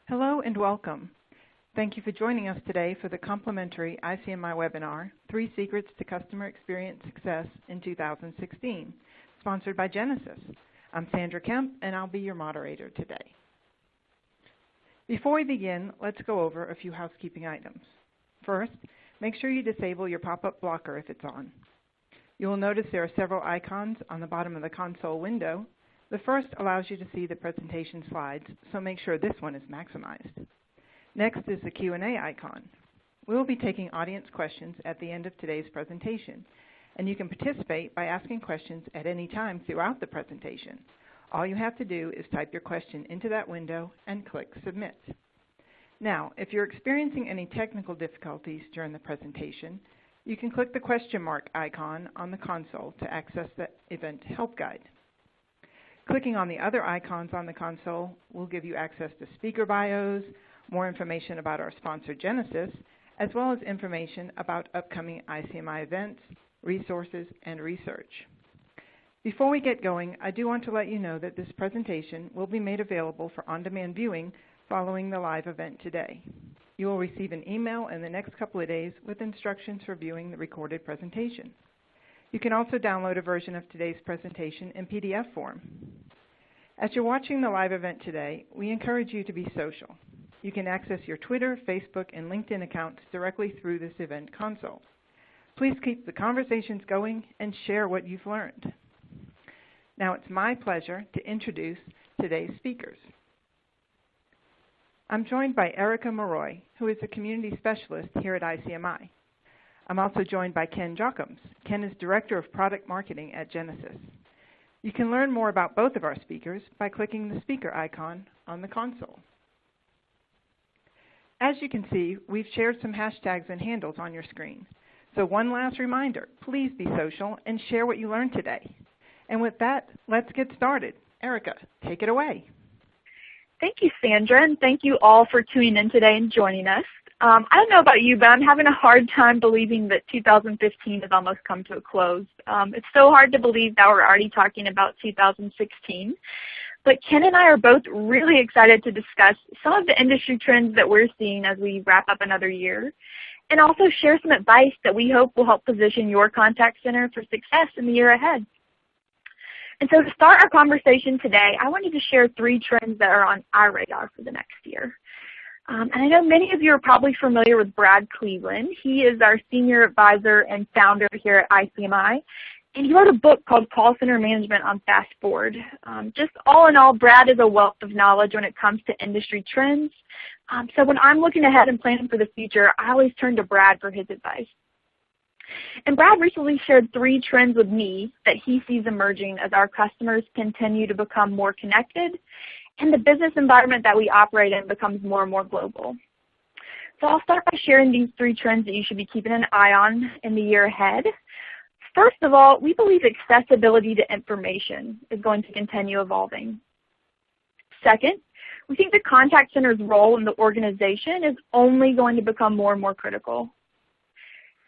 Hello and welcome. Thank you for joining us today for the complimentary ICMI webinar, 3 Secrets to Customer Experience Success in 2016, sponsored by Genesys. I'm Sandra Kemp, and I'll be your moderator today. Before we begin, let's go over a few housekeeping items. First, make sure you disable your pop-up blocker if it's on. You will notice there are several icons on the bottom of the console window. The first allows you to see the presentation slides, so make sure this one is maximized. Next is the Q&A icon. We will be taking audience questions at the end of today's presentation, and you can participate by asking questions at any time throughout the presentation. All you have to do is type your question into that window and click Submit. Now, if you're experiencing any technical difficulties during the presentation, you can click the question mark icon on the console to access the event help guide. Clicking on the other icons on the console will give you access to speaker bios, more information about our sponsor Genesys, as well as information about upcoming ICMI events, resources, and research. Before we get going, I do want to let you know that this presentation will be made available for on-demand viewing following the live event today. You will receive an email in the next couple of days with instructions for viewing the recorded presentation. You can also download a version of today's presentation in PDF form. As you're watching the live event today, we encourage you to be social. You can access your Twitter, Facebook, and LinkedIn accounts directly through this event console. Please keep the conversations going and share what you've learned. Now it's my pleasure to introduce today's speakers. I'm joined by Erica Maroy, who is a community specialist here at ICMI. I'm also joined by Ken Jochums. Ken is Director of Product Marketing at Genesys. You can learn more about both of our speakers by clicking the speaker icon on the console. As you can see, we've shared some hashtags and handles on your screen. So one last reminder, please be social and share what you learned today. And with that, let's get started. Erica, take it away. Thank you, Sandra, and thank you all for tuning in today and joining us. I don't know about you, but I'm having a hard time believing that 2015 has almost come to a close. It's so hard to believe that we're already talking about 2016. But Ken and I are both really excited to discuss some of the industry trends that we're seeing as we wrap up another year, and also share some advice that we hope will help position your contact center for success in the year ahead. And so to start our conversation today, I wanted to share 3 trends that are on our radar for the next year. And I know many of you are probably familiar with Brad Cleveland. He is our senior advisor and founder here at ICMI. And he wrote a book called Call Center Management on Fast Forward. Just all in all, Brad is a wealth of knowledge when it comes to industry trends. So when I'm looking ahead and planning for the future, I always turn to Brad for his advice. And Brad recently shared 3 trends with me that he sees emerging as our customers continue to become more connected and the business environment that we operate in becomes more and more global. So I'll start by sharing these 3 trends that you should be keeping an eye on in the year ahead. First of all, we believe accessibility to information is going to continue evolving. Second, we think the contact center's role in the organization is only going to become more and more critical.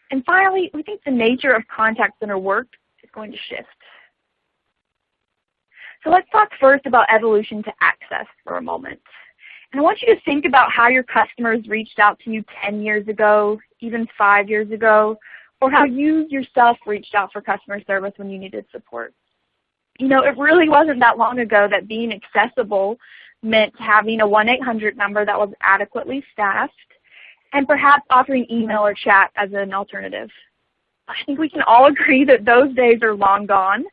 And finally, we think the nature of contact center work is going to shift. So let's talk first about evolution to access for a moment. And I want you to think about how your customers reached out to you 10 years ago, even 5 years ago, or how you yourself reached out for customer service when you needed support. You know, it really wasn't that long ago that being accessible meant having a 1-800 number that was adequately staffed and perhaps offering email or chat as an alternative. I think we can all agree that those days are long gone.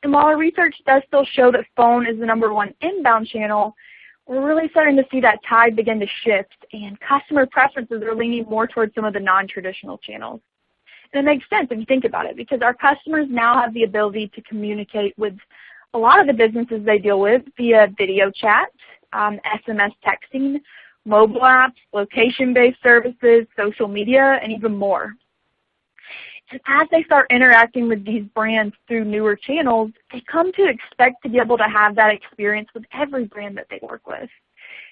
And while our research does still show that phone is the #1 inbound channel, we're really starting to see that tide begin to shift, and customer preferences are leaning more towards some of the non-traditional channels. And it makes sense if you think about it, because our customers now have the ability to communicate with a lot of the businesses they deal with via video chat, SMS texting, mobile apps, location-based services, social media, and even more. And as they start interacting with these brands through newer channels, they come to expect to be able to have that experience with every brand that they work with.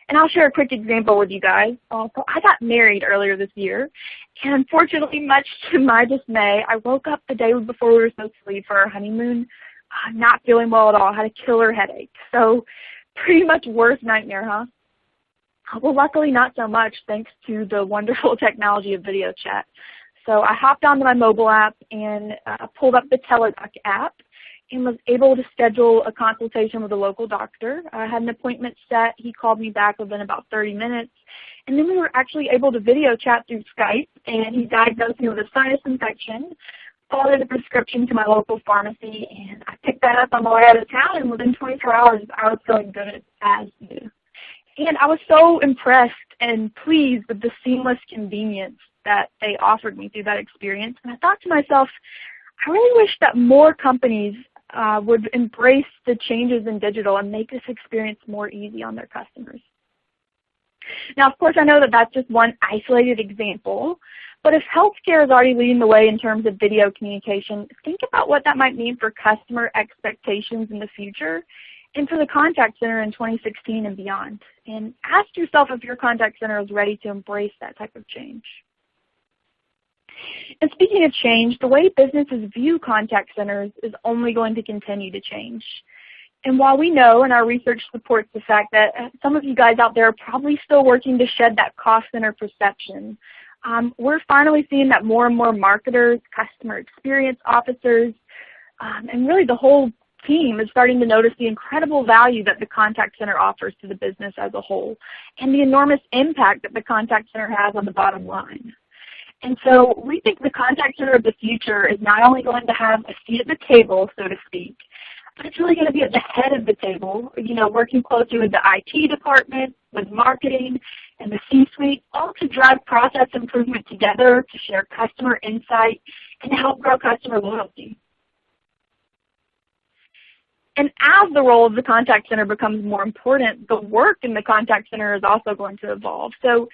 And I'll share a quick example with you guys. So I got married earlier this year, and unfortunately, much to my dismay, I woke up the day before we were supposed to leave for our honeymoon, not feeling well at all. I had a killer headache. So pretty much worst nightmare, huh? Well, luckily not so much, thanks to the wonderful technology of video chat. So I hopped onto my mobile app and pulled up the Teladoc app and was able to schedule a consultation with a local doctor. I had an appointment set. He called me back within about 30 minutes. And then we were actually able to video chat through Skype, and he diagnosed me with a sinus infection, followed a prescription to my local pharmacy, and I picked that up on my way out of town, and within 24 hours I was feeling good as new. And I was so impressed and pleased with the seamless convenience that they offered me through that experience. And I thought to myself, I really wish that more companies would embrace the changes in digital and make this experience more easy on their customers. Now, of course, I know that that's just one isolated example, but if healthcare is already leading the way in terms of video communication, think about what that might mean for customer expectations in the future and for the contact center in 2016 and beyond. And ask yourself if your contact center is ready to embrace that type of change. And speaking of change, the way businesses view contact centers is only going to continue to change. And while we know, and our research supports the fact that some of you guys out there are probably still working to shed that cost center perception, we're finally seeing that more and more marketers, customer experience officers, and really the whole team is starting to notice the incredible value that the contact center offers to the business as a whole and the enormous impact that the contact center has on the bottom line. And so we think the contact center of the future is not only going to have a seat at the table, so to speak, but it's really going to be at the head of the table, working closely with the IT department, with marketing, and the C-suite, all to drive process improvement together, to share customer insight, and to help grow customer loyalty. And as the role of the contact center becomes more important, the work in the contact center is also going to evolve. So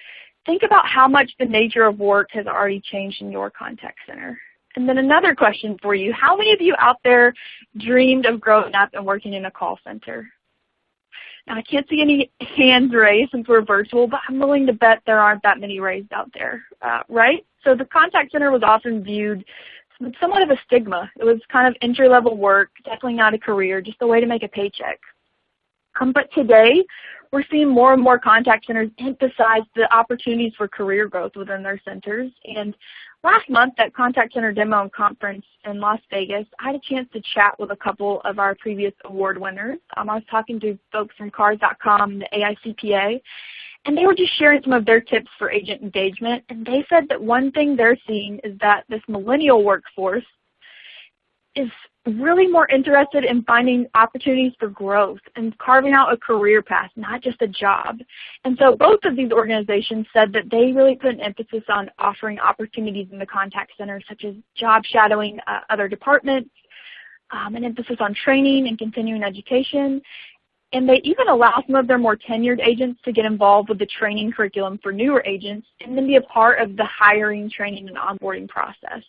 think about how much the nature of work has already changed in your contact center. And then another question for you, how many of you out there dreamed of growing up and working in a call center? Now, I can't see any hands raised since we're virtual, but I'm willing to bet there aren't that many raised out there, right? So the contact center was often viewed with somewhat of a stigma. It was kind of entry-level work, definitely not a career, just a way to make a paycheck. But today, we're seeing more and more contact centers emphasize the opportunities for career growth within their centers. And last month at Contact Center Demo and Conference in Las Vegas, I had a chance to chat with a couple of our previous award winners. I was talking to folks from Cars.com, the AICPA, and they were just sharing some of their tips for agent engagement. And they said that one thing they're seeing is that this millennial workforce is really more interested in finding opportunities for growth and carving out a career path, not just a job. And so both of these organizations said that they really put an emphasis on offering opportunities in the contact center, such as job shadowing other departments, an emphasis on training and continuing education. And they even allow some of their more tenured agents to get involved with the training curriculum for newer agents and then be a part of the hiring, training, and onboarding process.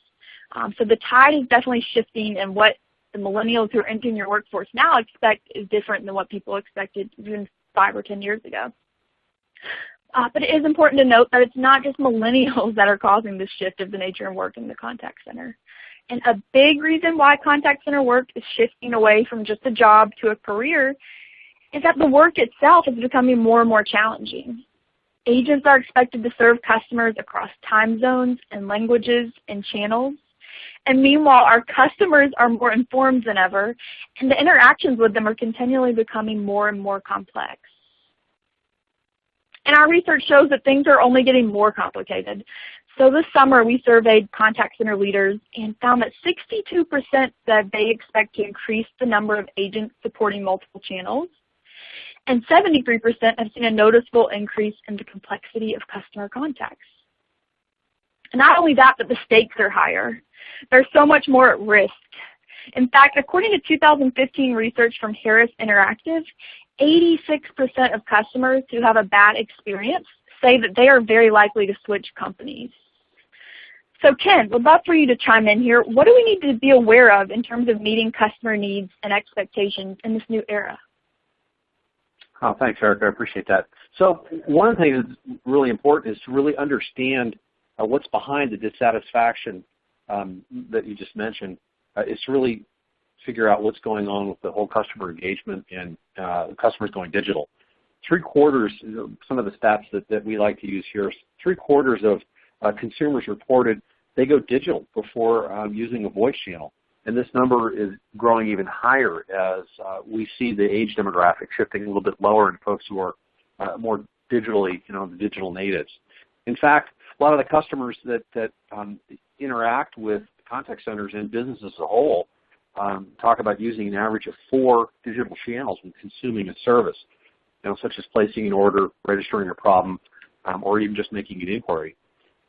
So the tide is definitely shifting, and what the millennials who are entering your workforce now expect is different than what people expected even 5 or 10 years ago. But it is important to note that it's not just millennials that are causing this shift of the nature of work in the contact center. And a big reason why contact center work is shifting away from just a job to a career is that the work itself is becoming more and more challenging. Agents are expected to serve customers across time zones and languages and channels. And meanwhile, our customers are more informed than ever, and the interactions with them are continually becoming more and more complex. And our research shows that things are only getting more complicated. So this summer, we surveyed contact center leaders and found that 62% said they expect to increase the number of agents supporting multiple channels, and 73% have seen a noticeable increase in the complexity of customer contacts. And not only that, but the stakes are higher. There's so much more at risk. In fact, according to 2015 research from Harris Interactive, 86% of customers who have a bad experience say that they are very likely to switch companies. So Ken, would love for you to chime in here. What do we need to be aware of in terms of meeting customer needs and expectations in this new era? Oh, thanks, Erica. I appreciate that. So one of the things that's really important is to really understand what's behind the dissatisfaction that you just mentioned, is to really figure out what's going on with the whole customer engagement and customers going digital. 3/4, some of the stats that we like to use here, 3/4 of consumers reported they go digital before using a voice channel. And this number is growing even higher as we see the age demographic shifting a little bit lower in folks who are more digitally, the digital natives. In fact, a lot of the customers that interact with contact centers and business as a whole talk about using an average of 4 digital channels when consuming a service, such as placing an order, registering a problem, or even just making an inquiry.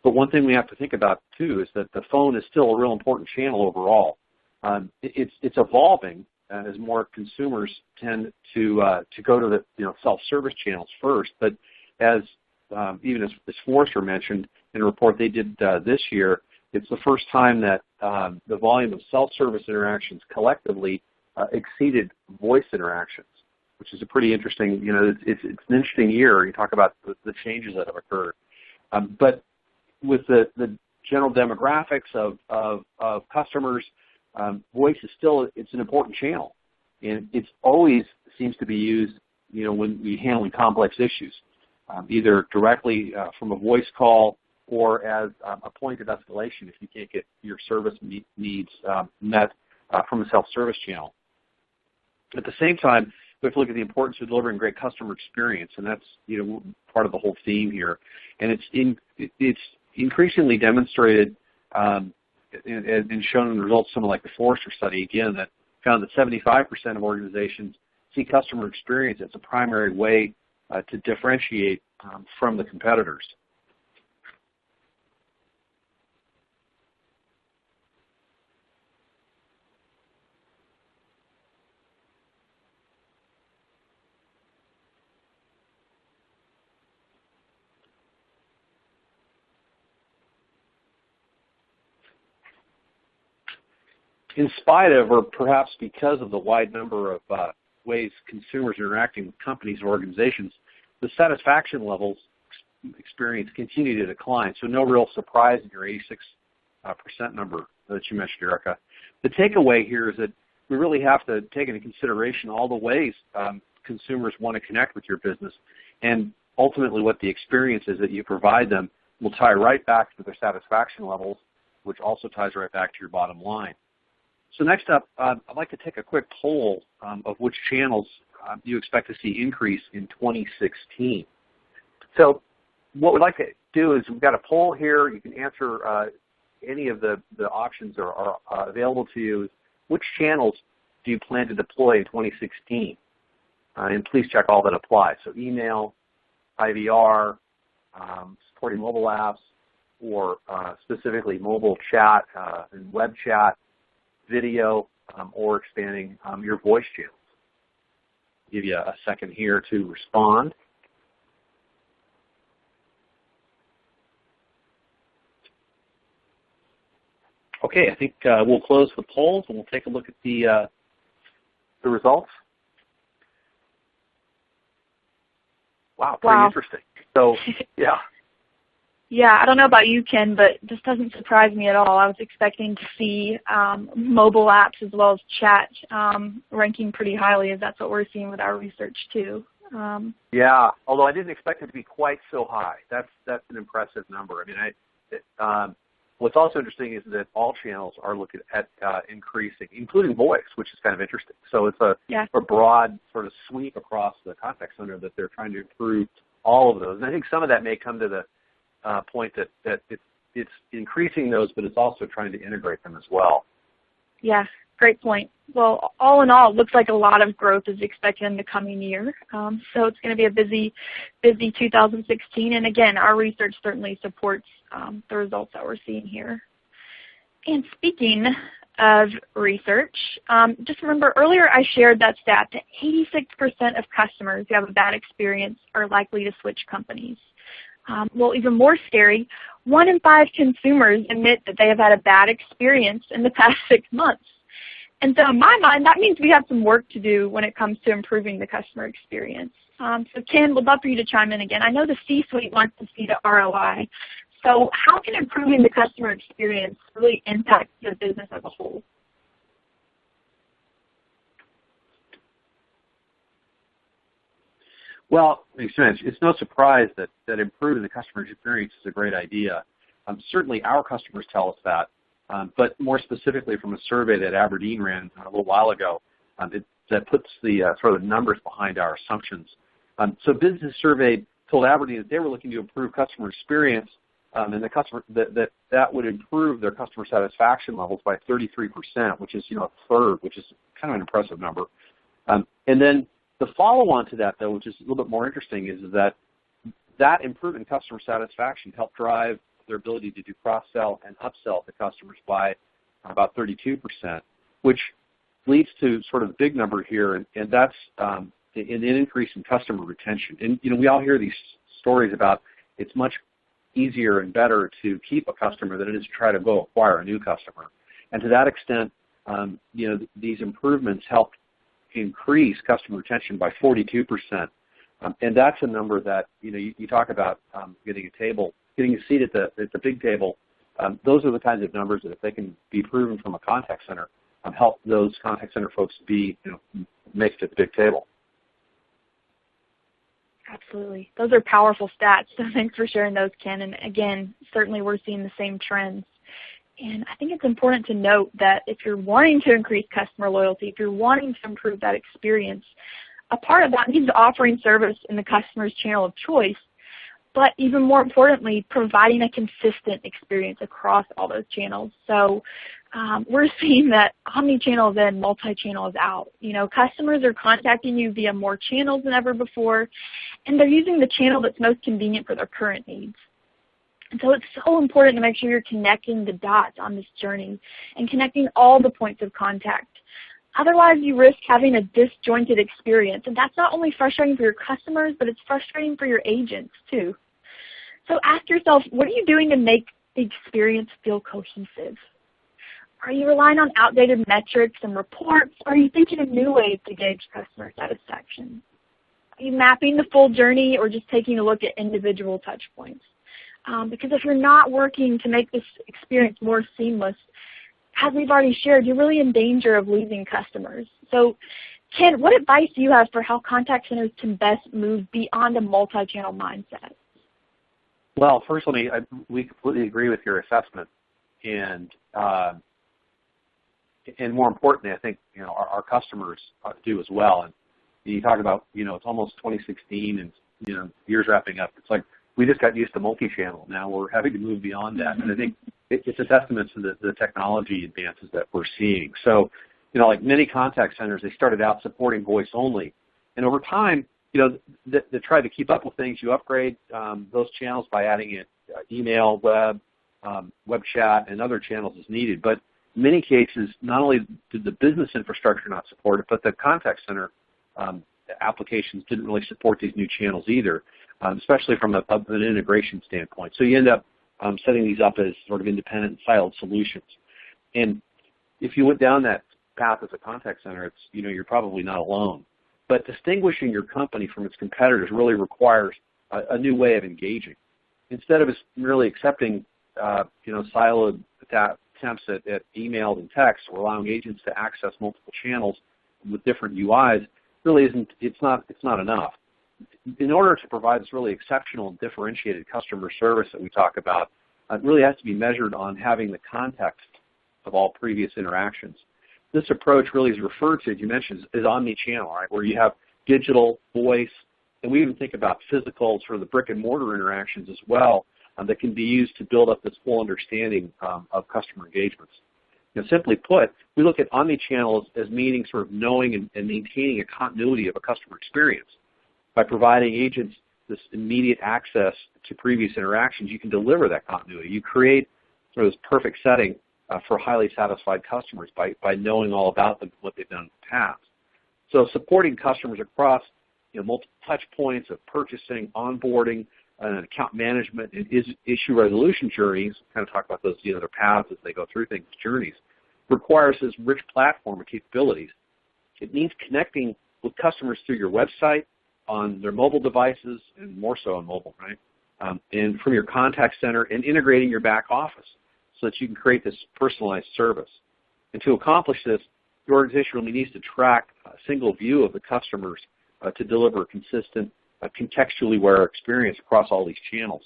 But one thing we have to think about, too, is that the phone is still a real important channel overall. It's evolving as more consumers tend to go to the self-service channels first. But as even as Forrester mentioned in a report they did this year, it's the first time that the volume of self-service interactions collectively exceeded voice interactions, which is a pretty interesting. It's an interesting year. You talk about the changes that have occurred, but with the general demographics of customers. Voice is still, it's an important channel, and it's always seems to be used, when we're handling complex issues, either directly from a voice call or as a point of escalation if you can't get your service needs met from a self-service channel. At the same time, we have to look at the importance of delivering great customer experience, and that's part of the whole theme here. And it's increasingly demonstrated. And shown in the results of something like the Forrester study, again, that found that 75% of organizations see customer experience as a primary way to differentiate from the competitors. In spite of, or perhaps because of the wide number of ways consumers are interacting with companies or organizations, the satisfaction levels experience continue to decline. So no real surprise in your 86% number that you mentioned, Erica. The takeaway here is that we really have to take into consideration all the ways consumers want to connect with your business, and ultimately what the experience is that you provide them will tie right back to their satisfaction levels, which also ties right back to your bottom line. So next up, I'd like to take a quick poll of which channels you expect to see increase in 2016. So what we'd like to do is we've got a poll here. You can answer any of the options that are available to you. Which channels do you plan to deploy in 2016? And please check all that apply. So email, IVR, supporting mobile apps, or specifically mobile chat and web chat, video, or expanding your voice channels. I'll give you a second here to respond. Okay, I think we'll close the polls and we'll take a look at the results. Wow, pretty interesting. So, yeah. Yeah, I don't know about you, Ken, but this doesn't surprise me at all. I was expecting to see mobile apps as well as chat ranking pretty highly, as that's what we're seeing with our research too. Yeah, although I didn't expect it to be quite so high. That's an impressive number. I mean, what's also interesting is that all channels are looking at increasing, including voice, which is kind of interesting. So it's a broad sort of sweep across the contact center that they're trying to improve all of those. And I think some of that may come to the point that it's increasing those, but it's also trying to integrate them as well. Yeah, great point. Well, all in all, it looks like a lot of growth is expected in the coming year. So it's going to be a busy 2016. And again, our research certainly supports the results that we're seeing here. And speaking of research, just remember earlier I shared that stat that 86% of customers who have a bad experience are likely to switch companies. Well, even more scary, 1 in 5 consumers admit that they have had a bad experience in the past 6 months. And so in my mind, that means we have some work to do when it comes to improving the customer experience. So Ken, would love for you to chime in again. I know the C-suite wants to see the ROI. So how can improving the customer experience really impact the business as a whole? Well, it's no surprise that improving the customer experience is a great idea. Certainly our customers tell us that, but more specifically from a survey that Aberdeen ran a little while ago, that puts the sort of numbers behind our assumptions. So business surveyed told Aberdeen that they were looking to improve customer experience, and that would improve their customer satisfaction levels by 33%, which is a third, which is kind of an impressive number. And then the follow-on to that, though, which is a little bit more interesting, is that improvement in customer satisfaction helped drive their ability to do cross-sell and upsell to customers by about 32%, which leads to sort of the big number here, and that's an increase in customer retention. And we all hear these stories about it's much easier and better to keep a customer than it is to try to go acquire a new customer. And to that extent, these improvements helped increase customer retention by 42%. And that's a number that, you talk about getting a seat at the big table. Those are the kinds of numbers that if they can be proven from a contact center, help those contact center folks make it to the big table. Absolutely. Those are powerful stats, so thanks for sharing those, Ken. And again, certainly we're seeing the same trends. And I think it's important to note that if you're wanting to increase customer loyalty, if you're wanting to improve that experience, a part of that means offering service in the customer's channel of choice, but even more importantly, providing a consistent experience across all those channels. So we're seeing that omni-channel is in, multi-channel is out. Customers are contacting you via more channels than ever before, and they're using the channel that's most convenient for their current needs. And so it's so important to make sure you're connecting the dots on this journey and connecting all the points of contact. Otherwise, you risk having a disjointed experience, and that's not only frustrating for your customers, but it's frustrating for your agents too. So ask yourself, what are you doing to make the experience feel cohesive? Are you relying on outdated metrics and reports, or are you thinking of new ways to gauge customer satisfaction? Are you mapping the full journey or just taking a look at individual touch points? Because if you're not working to make this experience more seamless, as we've already shared, you're really in danger of losing customers. So, Ken, what advice do you have for how contact centers can best move beyond a multi-channel mindset? Well, first, we completely agree with your assessment, and more importantly, I think our customers do as well. And you talk about it's almost 2016, and years wrapping up. It's like we just got used to multi-channel. Now we're having to move beyond that, and I think it's a testament to the technology advances that we're seeing. So, like many contact centers, they started out supporting voice only, and over time, they try to keep up with things. You upgrade those channels by adding email, web chat, and other channels as needed. But in many cases, not only did the business infrastructure not support it, but the contact center applications didn't really support these new channels either, especially from an integration standpoint. So you end up setting these up as sort of independent and siloed solutions. And if you went down that path as a contact center, you're probably not alone. But distinguishing your company from its competitors really requires a new way of engaging. Instead of merely accepting siloed attempts at email and text or allowing agents to access multiple channels with different UIs, really it's not enough. In order to provide this really exceptional and differentiated customer service that we talk about, it really has to be measured on having the context of all previous interactions. This approach really is referred to, as you mentioned, as omni-channel, right, where you have digital, voice, and we even think about physical, sort of the brick and mortar interactions as well that can be used to build up this full understanding of customer engagements. Simply put, we look at omni-channel as meaning sort of knowing and maintaining a continuity of a customer experience. By providing agents this immediate access to previous interactions, you can deliver that continuity. You create sort of this perfect setting for highly satisfied customers by knowing all about them, what they've done in the past. So supporting customers across multiple touch points of purchasing, onboarding, and account management and issue resolution journeys, kind of talk about those their paths as they go through things, journeys, requires this rich platform of capabilities. It means connecting with customers through your website, on their mobile devices, and more so on mobile, right? And from your contact center, and integrating your back office so that you can create this personalized service. And to accomplish this, your organization really needs to track a single view of the customers to deliver consistent contextually aware experience across all these channels.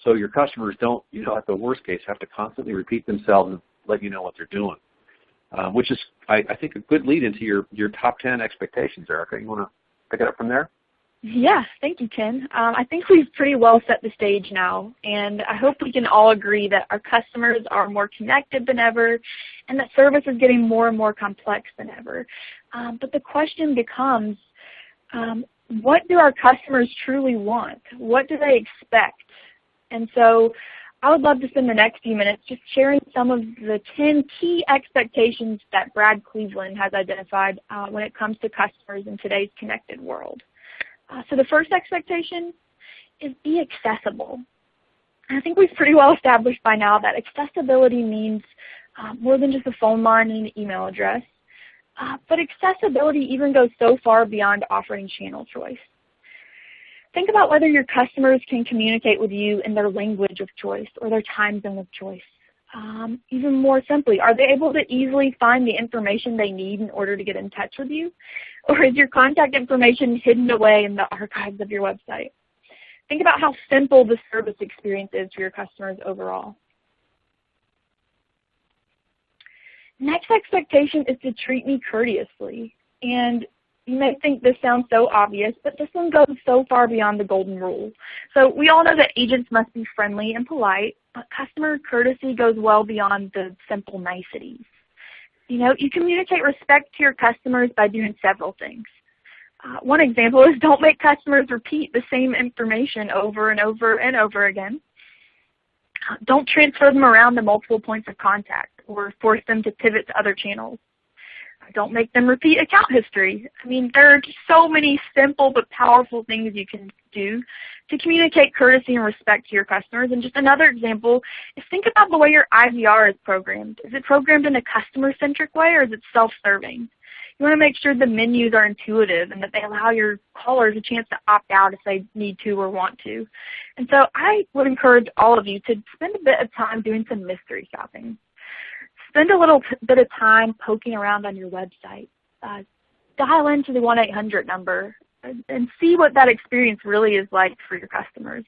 So your customers don't, at the worst case, have to constantly repeat themselves and let you know what they're doing, which is, I think, a good lead into your top 10 expectations, Erica. You want to pick it up from there? Yeah, thank you, Ken. I think we've pretty well set the stage now, and I hope we can all agree that our customers are more connected than ever and that service is getting more and more complex than ever. But the question becomes, what do our customers truly want? What do they expect? And so I would love to spend the next few minutes just sharing some of the 10 key expectations that Brad Cleveland has identified when it comes to customers in today's connected world. So the first expectation is be accessible. And I think we've pretty well established by now that accessibility means more than just a phone line and an email address. But accessibility even goes so far beyond offering channel choice. Think about whether your customers can communicate with you in their language of choice or their time zone of choice. Even more simply, are they able to easily find the information they need in order to get in touch with you? Or is your contact information hidden away in the archives of your website? Think about how simple the service experience is for your customers overall. Next expectation is to treat me courteously. And you may think this sounds so obvious, but this one goes so far beyond the golden rule. So we all know that agents must be friendly and polite, but customer courtesy goes well beyond the simple niceties. You communicate respect to your customers by doing several things. One example is don't make customers repeat the same information over and over and over again. Don't transfer them around to multiple points of contact or force them to pivot to other channels. Don't make them repeat account history. I mean, there are just so many simple but powerful things you can do to communicate courtesy and respect to your customers. And just another example is think about the way your IVR is programmed. Is it programmed in a customer-centric way or is it self-serving? You want to make sure the menus are intuitive and that they allow your callers a chance to opt out if they need to or want to. And so I would encourage all of you to spend a bit of time doing some mystery shopping. Spend a little bit of time poking around on your website. Dial into the 1-800 number and see what that experience really is like for your customers.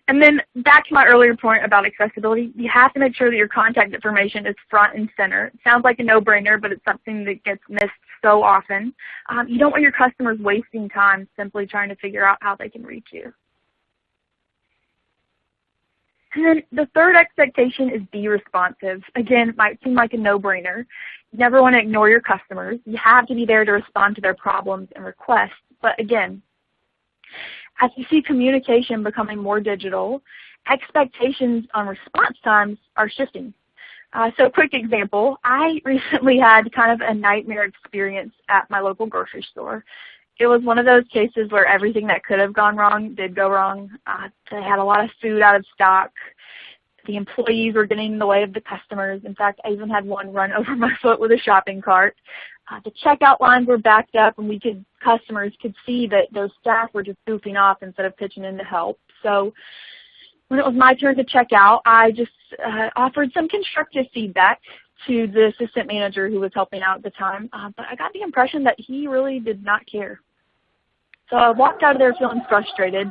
And then back to my earlier point about accessibility, you have to make sure that your contact information is front and center. It sounds like a no-brainer, but it's something that gets missed so often. You don't want your customers wasting time simply trying to figure out how they can reach you. And then the third expectation is be responsive. Again, it might seem like a no-brainer. You never want to ignore your customers. You have to be there to respond to their problems and requests. But again, as you see communication becoming more digital, expectations on response times are shifting. So a quick example, I recently had kind of a nightmare experience at my local grocery store. It was one of those cases where everything that could have gone wrong did go wrong. They had a lot of food out of stock. The employees were getting in the way of the customers. In fact, I even had one run over my foot with a shopping cart. The checkout lines were backed up, and customers could see that those staff were just goofing off instead of pitching in to help. So when it was my turn to check out, I just offered some constructive feedback to the assistant manager who was helping out at the time, but I got the impression that he really did not care. So I walked out of there feeling frustrated.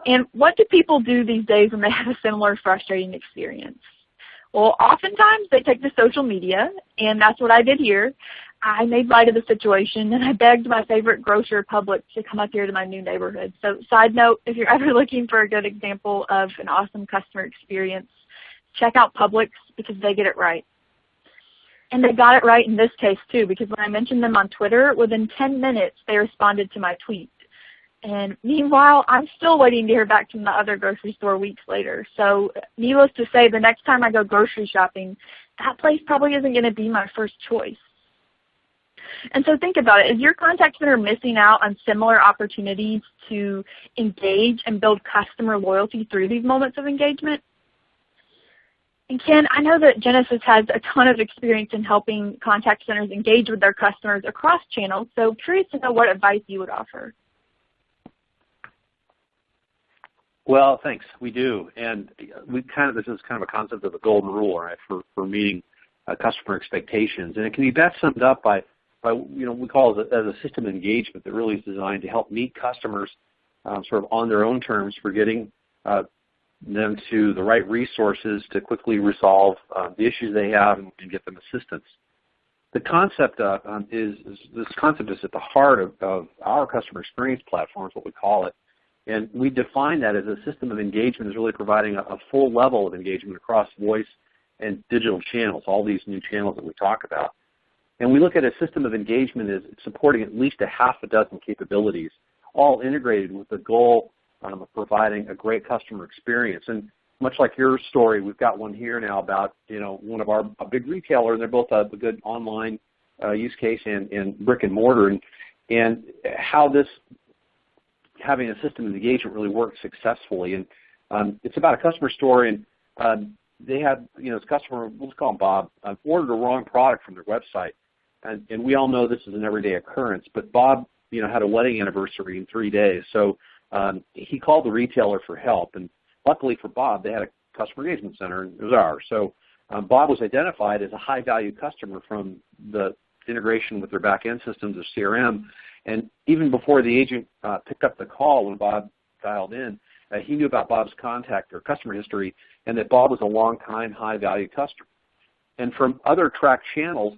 And what do people do these days when they have a similar frustrating experience? Well, oftentimes they take to social media, and that's what I did here. I made light of the situation, and I begged my favorite grocer, Publix, to come up here to my new neighborhood. So side note, if you're ever looking for a good example of an awesome customer experience, check out Publix because they get it right. And they got it right in this case, too, because when I mentioned them on Twitter, within 10 minutes, they responded to my tweet. And meanwhile, I'm still waiting to hear back from the other grocery store weeks later. So needless to say, the next time I go grocery shopping, that place probably isn't going to be my first choice. And so think about it. Is your contact center missing out on similar opportunities to engage and build customer loyalty through these moments of engagement? And Ken, I know that Genesys has a ton of experience in helping contact centers engage with their customers across channels, so curious to know what advice you would offer. Well, thanks. We do, and this is kind of a concept of the golden rule, right, for meeting customer expectations, and it can be best summed up by we call it as a system of engagement that really is designed to help meet customers sort of on their own terms for getting them to the right resources to quickly resolve the issues they have and get them assistance. The concept is at the heart of our customer experience platform, is what we call it. And we define that as a system of engagement is really providing a full level of engagement across voice and digital channels, all these new channels that we talk about. And we look at a system of engagement as supporting at least a half a dozen capabilities, all integrated with the goal of providing a great customer experience. And much like your story, we've got one here now about one of a big retailer, and they're both a good online use case and brick and mortar, and how this having a system of engagement really works successfully. And it's about a customer story, and they had this customer, let's call him Bob, ordered a wrong product from their website, and we all know this is an everyday occurrence. But Bob, had a wedding anniversary in 3 days, so he called the retailer for help, and luckily for Bob, they had a customer engagement center, and it was ours. So Bob was identified as a high-value customer from the integration with their back-end systems of CRM. And even before the agent picked up the call when Bob dialed in, he knew about Bob's contact or customer history and that Bob was a long-time high-value customer. And from other tracked channels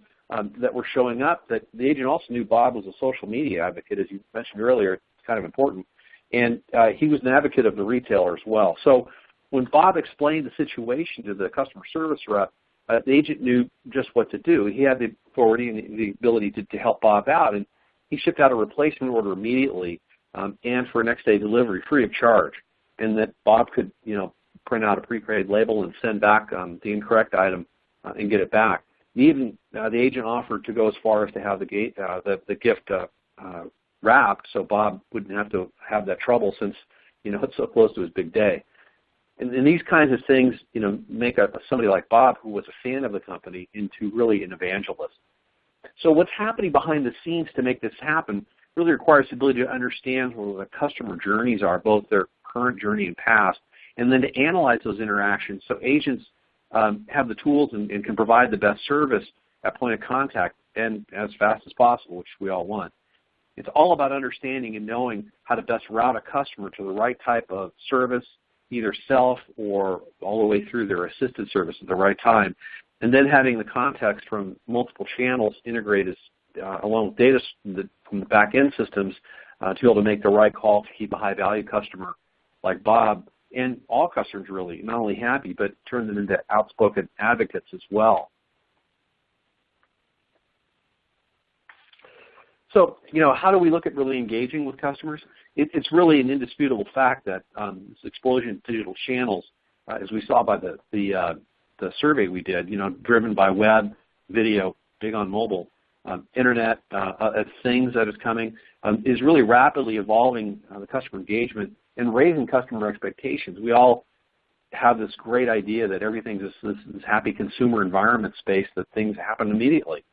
that were showing up, that the agent also knew Bob was a social media advocate, as you mentioned earlier. It's kind of important. And he was an advocate of the retailer as well. So when Bob explained the situation to the customer service rep, the agent knew just what to do. He had the authority and the ability to help Bob out, and he shipped out a replacement order immediately and for a next-day delivery free of charge, and that Bob could print out a pre-created label and send back the incorrect item and get it back. Even the agent offered to go as far as to have the gift wrapped, so Bob wouldn't have to have that trouble since it's so close to his big day. And these kinds of things make somebody like Bob, who was a fan of the company, into really an evangelist. So what's happening behind the scenes to make this happen really requires the ability to understand what the customer journeys are, both their current journey and past, and then to analyze those interactions so agents have the tools and can provide the best service at point of contact and as fast as possible, which we all want. It's all about understanding and knowing how to best route a customer to the right type of service, either self or all the way through their assisted service at the right time, and then having the context from multiple channels integrated along with data from the back-end systems to be able to make the right call to keep a high-value customer like Bob, and all customers really, not only happy, but turn them into outspoken advocates as well. So, how do we look at really engaging with customers? It's really an indisputable fact that this explosion in digital channels, as we saw by the survey we did, driven by web, video, big on mobile, internet, things that is coming, is really rapidly evolving the customer engagement and raising customer expectations. We all have this great idea that everything's this happy consumer environment space, that things happen immediately.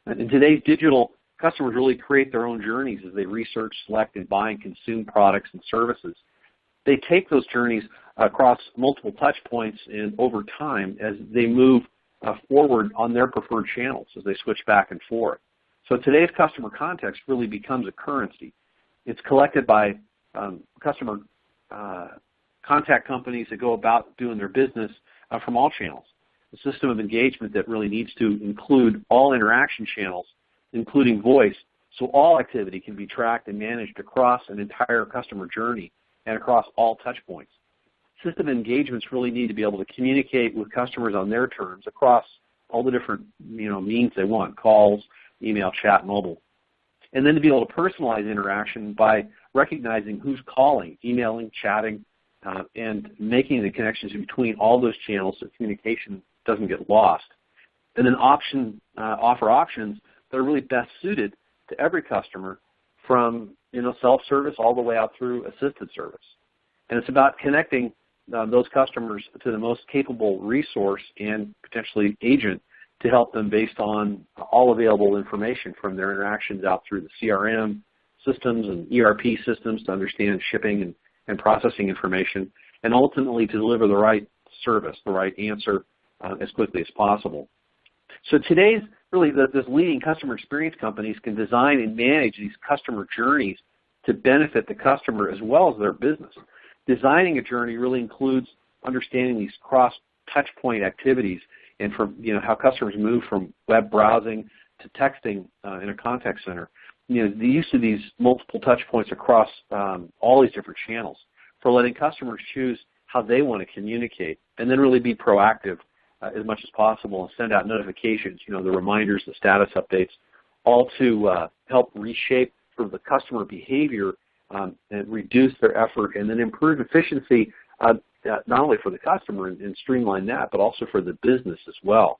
And in today's digital, customers really create their own journeys as they research, select, and buy and consume products and services. They take those journeys across multiple touch points and over time as they move forward on their preferred channels as they switch back and forth. So today's customer context really becomes a currency. It's collected by customer contact companies that go about doing their business from all channels. A system of engagement that really needs to include all interaction channels, including voice, so all activity can be tracked and managed across an entire customer journey and across all touch points. System engagements really need to be able to communicate with customers on their terms across all the different means they want, calls, email, chat, mobile. And then to be able to personalize interaction by recognizing who's calling, emailing, chatting, and making the connections between all those channels so communication doesn't get lost. And then offer options that are really best suited to every customer, from self-service all the way out through assisted service. And it's about connecting those customers to the most capable resource and potentially agent to help them based on all available information from their interactions out through the CRM systems and ERP systems to understand shipping and processing information, and ultimately to deliver the right service, the right answer as quickly as possible. So today's really this leading customer experience companies can design and manage these customer journeys to benefit the customer as well as their business. Designing a journey really includes understanding these cross touchpoint activities and from how customers move from web browsing to texting in a contact center. The use of these multiple touch points across all these different channels for letting customers choose how they want to communicate, and then really be proactive as much as possible and send out notifications, the reminders, the status updates, all to help reshape sort of the customer behavior and reduce their effort and then improve efficiency not only for the customer and streamline that, but also for the business as well.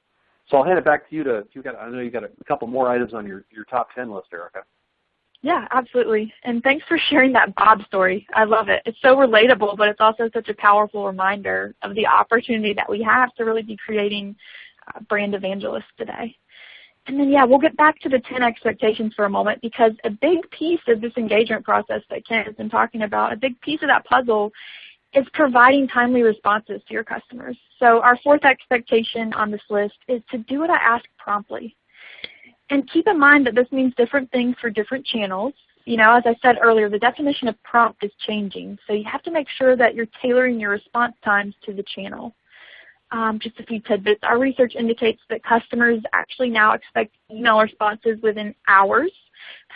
So I'll hand it back to you I know you've got a couple more items on your top 10 list, Erica. Yeah, absolutely. And thanks for sharing that Bob story. I love it. It's so relatable, but it's also such a powerful reminder of the opportunity that we have to really be creating brand evangelists today. And then, we'll get back to the 10 expectations for a moment, because a big piece of this engagement process that Ken has been talking about, a big piece of that puzzle is providing timely responses to your customers. So our fourth expectation on this list is to do what I ask promptly. And keep in mind that this means different things for different channels. As I said earlier, the definition of prompt is changing. So you have to make sure that you're tailoring your response times to the channel. Just a few tidbits. Our research indicates that customers actually now expect email responses within hours.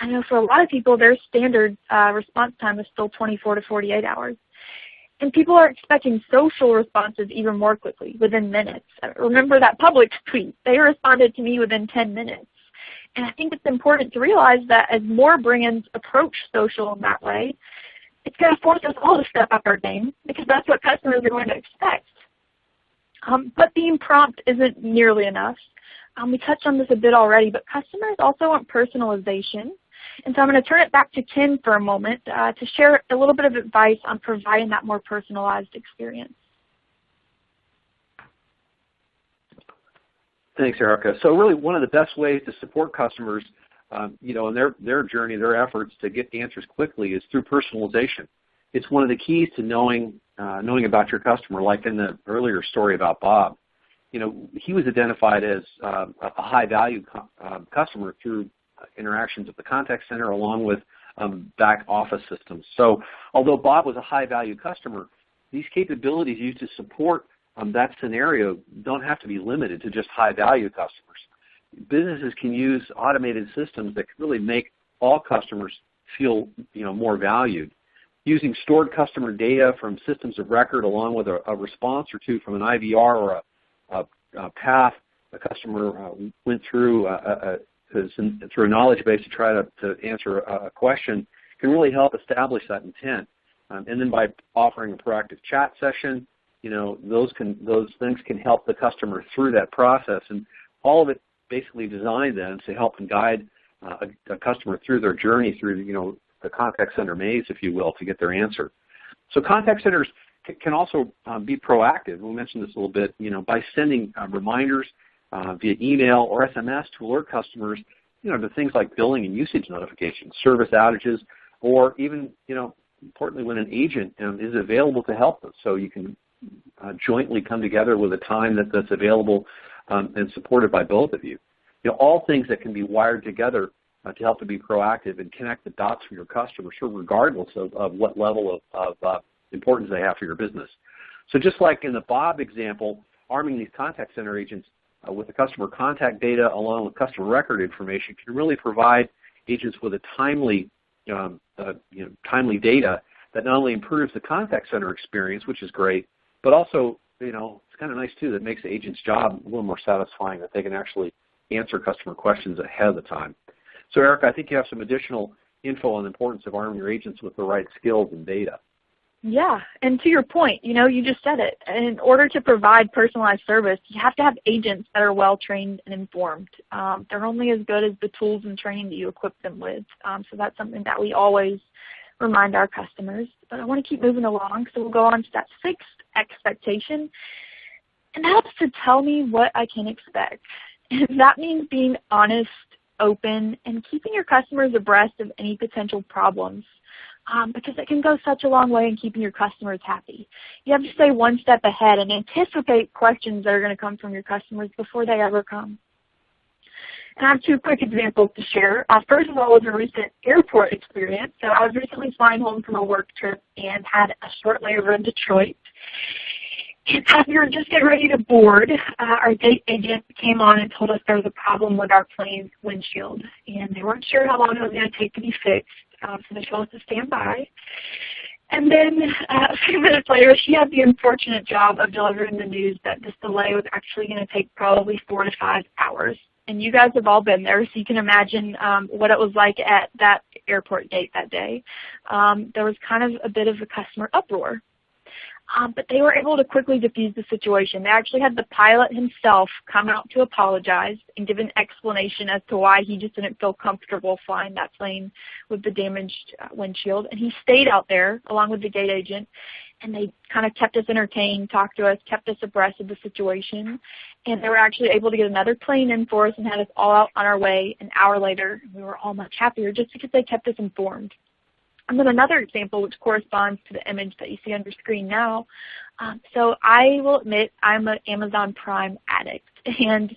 I know for a lot of people, their standard response time is still 24 to 48 hours. And people are expecting social responses even more quickly, within minutes. Remember that public tweet. They responded to me within 10 minutes. And I think it's important to realize that as more brands approach social in that way, it's going to force us all to step up our game, because that's what customers are going to expect. But being prompt isn't nearly enough. We touched on this a bit already, but customers also want personalization. And so I'm going to turn it back to Ken for a moment to share a little bit of advice on providing that more personalized experience. Thanks, Erica. So really one of the best ways to support customers, in their journey, their efforts to get answers quickly is through personalization. It's one of the keys to knowing about your customer, like in the earlier story about Bob. He was identified as a high-value customer through interactions at the contact center along with back office systems. So although Bob was a high-value customer, these capabilities used to support that scenario don't have to be limited to just high-value customers. Businesses can use automated systems that can really make all customers feel more valued. Using stored customer data from systems of record along with a response or two from an IVR or a path a customer went through through a knowledge base to try to answer a question can really help establish that intent. And then by offering a proactive chat session, those things can help the customer through that process, and all of it basically designed then to help and guide a customer through their journey through the contact center maze, if you will, to get their answer. So contact centers can also be proactive. We mentioned this a little bit, by sending reminders via email or SMS to alert customers, to things like billing and usage notifications, service outages, or even, importantly, when an agent is available to help them. So you can jointly come together with a time that's available and supported by both of you. All things that can be wired together to help to be proactive and connect the dots for your customers, regardless of what level of importance they have for your business. So just like in the Bob example, arming these contact center agents with the customer contact data along with customer record information can really provide agents with a timely data that not only improves the contact center experience, which is great, but also, it's kind of nice too that makes the agent's job a little more satisfying, that they can actually answer customer questions ahead of the time. So Erica, I think you have some additional info on the importance of arming your agents with the right skills and data. Yeah, and to your point, you just said it. In order to provide personalized service, you have to have agents that are well-trained and informed. They're only as good as the tools and training that you equip them with. So that's something that we always remind our customers. But I want to keep moving along, so we'll go on to that sixth expectation. And that's to tell me what I can expect. And that means being honest, open, and keeping your customers abreast of any potential problems. Because it can go such a long way in keeping your customers happy. You have to stay one step ahead and anticipate questions that are going to come from your customers before they ever come. And I have two quick examples to share. First of all was a recent airport experience. So I was recently flying home from a work trip and had a short layover in Detroit. And as we were just getting ready to board, our gate agent came on and told us there was a problem with our plane's windshield. And they weren't sure how long it was going to take to be fixed, so they told us to stand by. And then a few minutes later, she had the unfortunate job of delivering the news that this delay was actually going to take probably 4 to 5 hours. And you guys have all been there, so you can imagine what it was like at that airport gate that day. There was kind of a bit of a customer uproar. But they were able to quickly diffuse the situation. They actually had the pilot himself come out to apologize and give an explanation as to why he just didn't feel comfortable flying that plane with the damaged windshield. And he stayed out there along with the gate agent, and they kind of kept us entertained, talked to us, kept us abreast of the situation. And they were actually able to get another plane in for us and had us all out on our way an hour later. We were all much happier just because they kept us informed. And then another example, which corresponds to the image that you see on your screen now. So I will admit I'm an Amazon Prime addict. And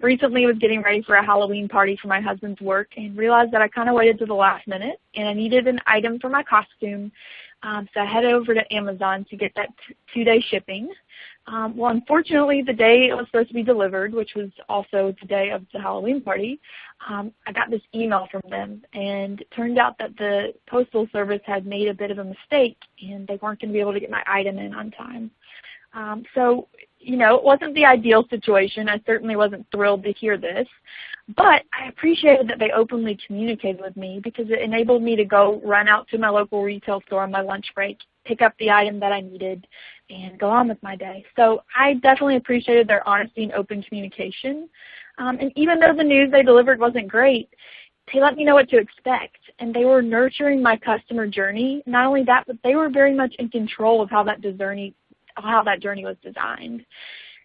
recently I was getting ready for a Halloween party for my husband's work and realized that I kind of waited to the last minute and I needed an item for my costume. So I headed over to Amazon to get that 2-day shipping. Well, unfortunately, the day it was supposed to be delivered, which was also the day of the Halloween party, I got this email from them, and it turned out that the postal service had made a bit of a mistake, and they weren't going to be able to get my item in on time. So, you know, it wasn't the ideal situation. I certainly wasn't thrilled to hear this, but I appreciated that they openly communicated with me because it enabled me to go run out to my local retail store on my lunch break, pick up the item that I needed, and go on with my day. So I definitely appreciated their honesty and open communication. And even though the news they delivered wasn't great, they let me know what to expect. And they were nurturing my customer journey. Not only that, but they were very much in control of how that journey was designed.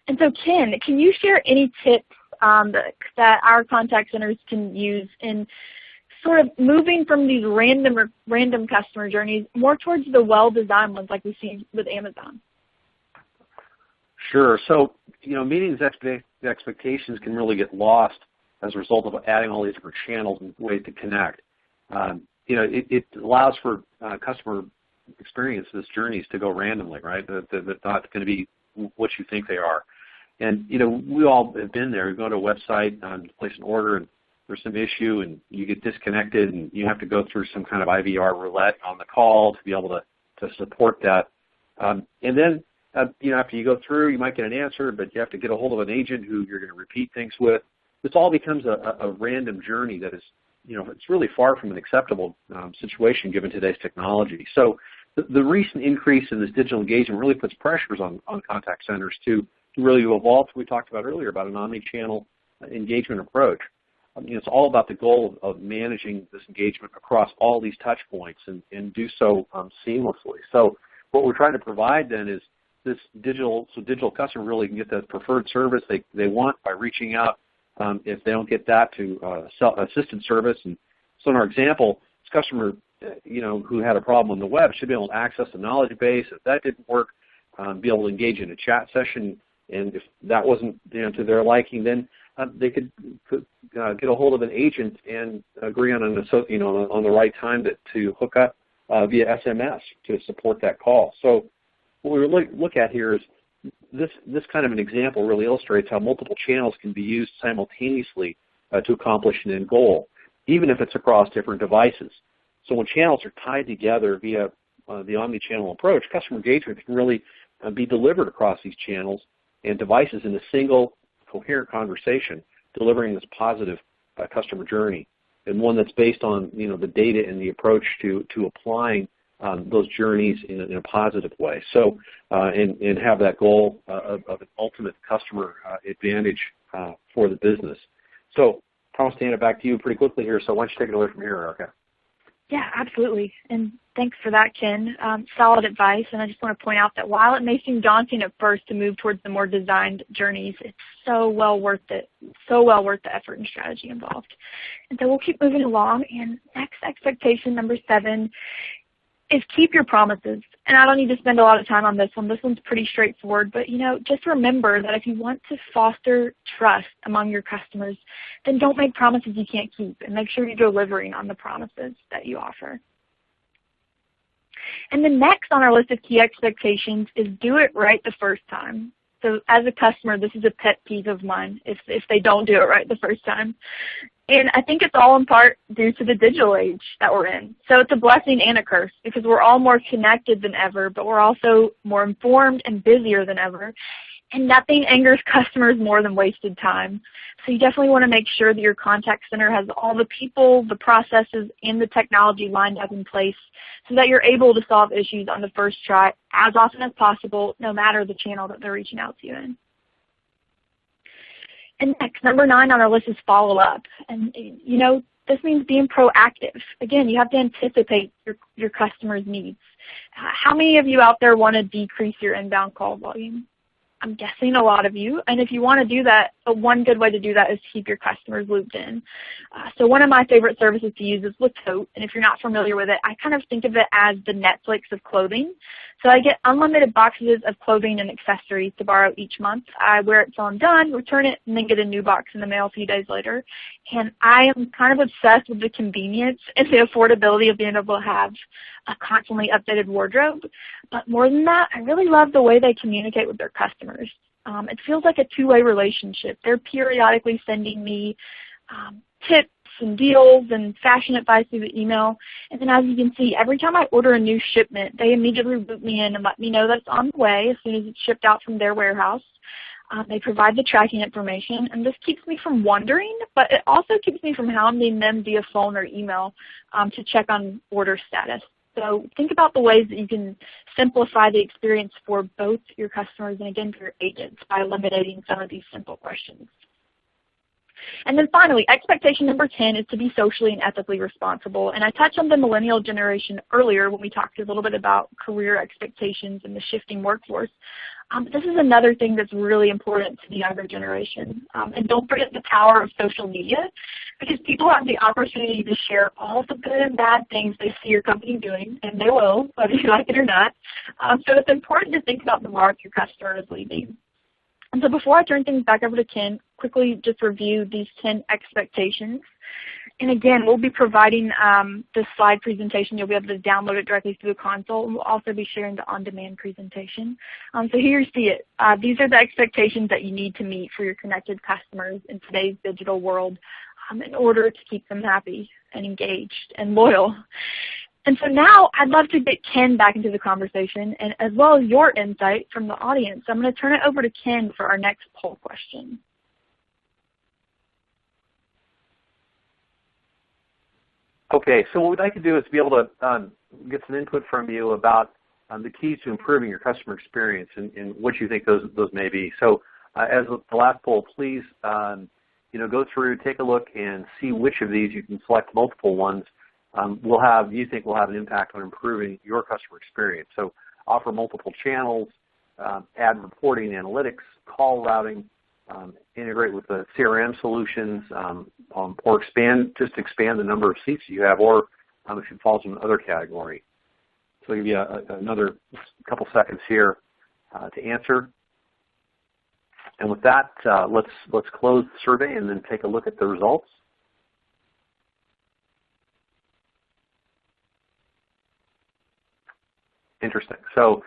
And so Ken, can you share any tips that our contact centers can use in sort of moving from these random customer journeys more towards the well-designed ones like we see with Amazon? Sure. So, you know, meeting these expectations can really get lost as a result of adding all these different channels and ways to connect. You know, it allows for customer experiences, journeys to go randomly, right? They're not going to be what you think they are. And, you know, we all have been there. You go to a website, place an order, and there's some issue, and you get disconnected, and you have to go through some kind of IVR roulette on the call to be able to support that. And then, you know, after you go through, you might get an answer, but you have to get a hold of an agent who you're going to repeat things with. This all becomes a random journey that is, you know, it's really far from an acceptable situation given today's technology. So the recent increase in this digital engagement really puts pressures on contact centers to really evolve, what we talked about earlier, about an omni-channel engagement approach. You know, it's all about the goal of managing this engagement across all these touch points and do so seamlessly. So what we're trying to provide then is this digital customer really can get the preferred service they want by reaching out. If they don't get that, to assistant service. And so in our example, this customer, you know, who had a problem on the web should be able to access the knowledge base. If that didn't work, be able to engage in a chat session. And if that wasn't, you know, to their liking, then they could get a hold of an agent and agree on on the right time to hook up via SMS to support that call. So what we look at here is this kind of an example really illustrates how multiple channels can be used simultaneously to accomplish an end goal, even if it's across different devices. So when channels are tied together via the omni-channel approach, customer engagement can really be delivered across these channels and devices in a single coherent conversation, delivering this positive customer journey, and one that's based on, you know, the data and the approach to applying those journeys in a positive way. So, and have that goal of an ultimate customer advantage for the business. So, I'll stand it back to you pretty quickly here. So, why don't you take it away from here, Erica? Yeah, absolutely. And thanks for that, Ken. Solid advice. And I just want to point out that while it may seem daunting at first to move towards the more designed journeys, it's so well worth it. So well worth the effort and strategy involved. And so we'll keep moving along. And next expectation, number 7, is keep your promises. And I don't need to spend a lot of time on this one. This one's pretty straightforward. But, just remember that if you want to foster trust among your customers, then don't make promises you can't keep, and make sure you're delivering on the promises that you offer. And then next on our list of key expectations is do it right the first time. So as a customer, this is a pet peeve of mine if they don't do it right the first time. And I think it's all in part due to the digital age that we're in. So it's a blessing and a curse because we're all more connected than ever, but we're also more informed and busier than ever. And nothing angers customers more than wasted time. So you definitely want to make sure that your contact center has all the people, the processes, and the technology lined up in place so that you're able to solve issues on the first try as often as possible, no matter the channel that they're reaching out to you in. And next, number 9 on our list is follow up. And this means being proactive. Again, you have to anticipate your customers' needs. How many of you out there want to decrease your inbound call volume? I'm guessing a lot of you. And if you want to do that, one good way to do that is keep your customers looped in. So one of my favorite services to use is Tote. And if you're not familiar with it, I kind of think of it as the Netflix of clothing. So I get unlimited boxes of clothing and accessories to borrow each month. I wear it till I'm done, return it, and then get a new box in the mail a few days later. And I am kind of obsessed with the convenience and the affordability of being able to have a constantly updated wardrobe. But more than that, I really love the way they communicate with their customers. It feels like a two-way relationship. They're periodically sending me tips and deals and fashion advice through the email. And then as you can see, every time I order a new shipment, they immediately loop me in and let me know that it's on the way as soon as it's shipped out from their warehouse. They provide the tracking information, and this keeps me from wondering, but it also keeps me from hounding them via phone or email to check on order status. So think about the ways that you can simplify the experience for both your customers and, again, for your agents by eliminating some of these simple questions. And then finally, expectation number 10 is to be socially and ethically responsible. And I touched on the millennial generation earlier when we talked a little bit about career expectations and the shifting workforce. This is another thing that's really important to the younger generation. And don't forget the power of social media, because people have the opportunity to share all the good and bad things they see your company doing, and they will, whether you like it or not. So it's important to think about the mark your customer is leaving. And so before I turn things back over to Ken, quickly just review these 10 expectations. And again, we'll be providing this slide presentation. You'll be able to download it directly through the console. And we'll also be sharing the on-demand presentation. So here you see it. These are the expectations that you need to meet for your connected customers in today's digital world in order to keep them happy and engaged and loyal. And so now I'd love to get Ken back into the conversation, and as well as your insight from the audience. I'm going to turn it over to Ken for our next poll question. Okay, so what we'd like to do is be able to get some input from you about the keys to improving your customer experience and what you think those may be. So as the last poll, please go through, take a look, and see which of these you can select multiple ones you think will have an impact on improving your customer experience. So offer multiple channels, add reporting analytics, call routing, integrate with the CRM solutions, or expand the number of seats you have, or if it falls in another category. So I'll give you another couple seconds here to answer. And with that, let's close the survey and then take a look at the results. Interesting. So,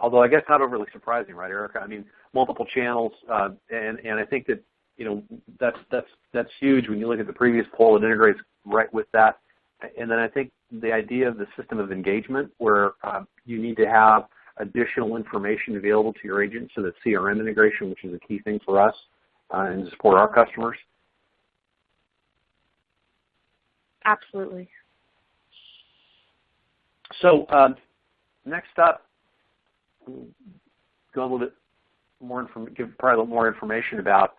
although I guess not overly surprising, right, Erica? I mean, multiple channels, and I think that that's huge when you look at the previous poll. It integrates right with that, and then I think the idea of the system of engagement, where you need to have additional information available to your agents, so that CRM integration, which is a key thing for us and to support our customers. Absolutely. So next up, go a little bit more give probably a little more information about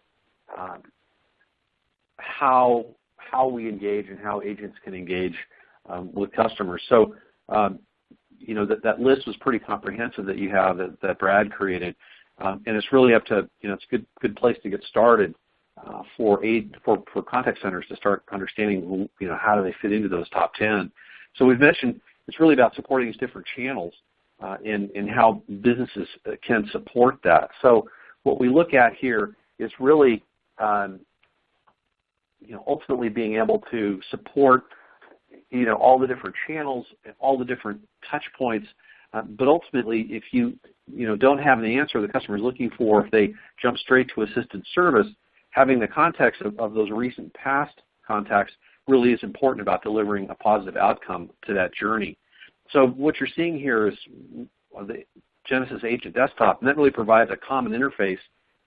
how we engage and how agents can engage with customers. So that list was pretty comprehensive that you have that Brad created, and it's really up to it's a good place to get started for contact centers to start understanding how do they fit into those top 10. So we've mentioned It's really about supporting these different channels and how businesses can support that. So what we look at here is really ultimately being able to support all the different channels, all the different touch points. But ultimately, if you don't have an answer the customer is looking for, if they jump straight to assisted service, having the context of those recent past contacts really is important about delivering a positive outcome to that journey. So what you're seeing here is the Genesys Agent Desktop, and that really provides a common interface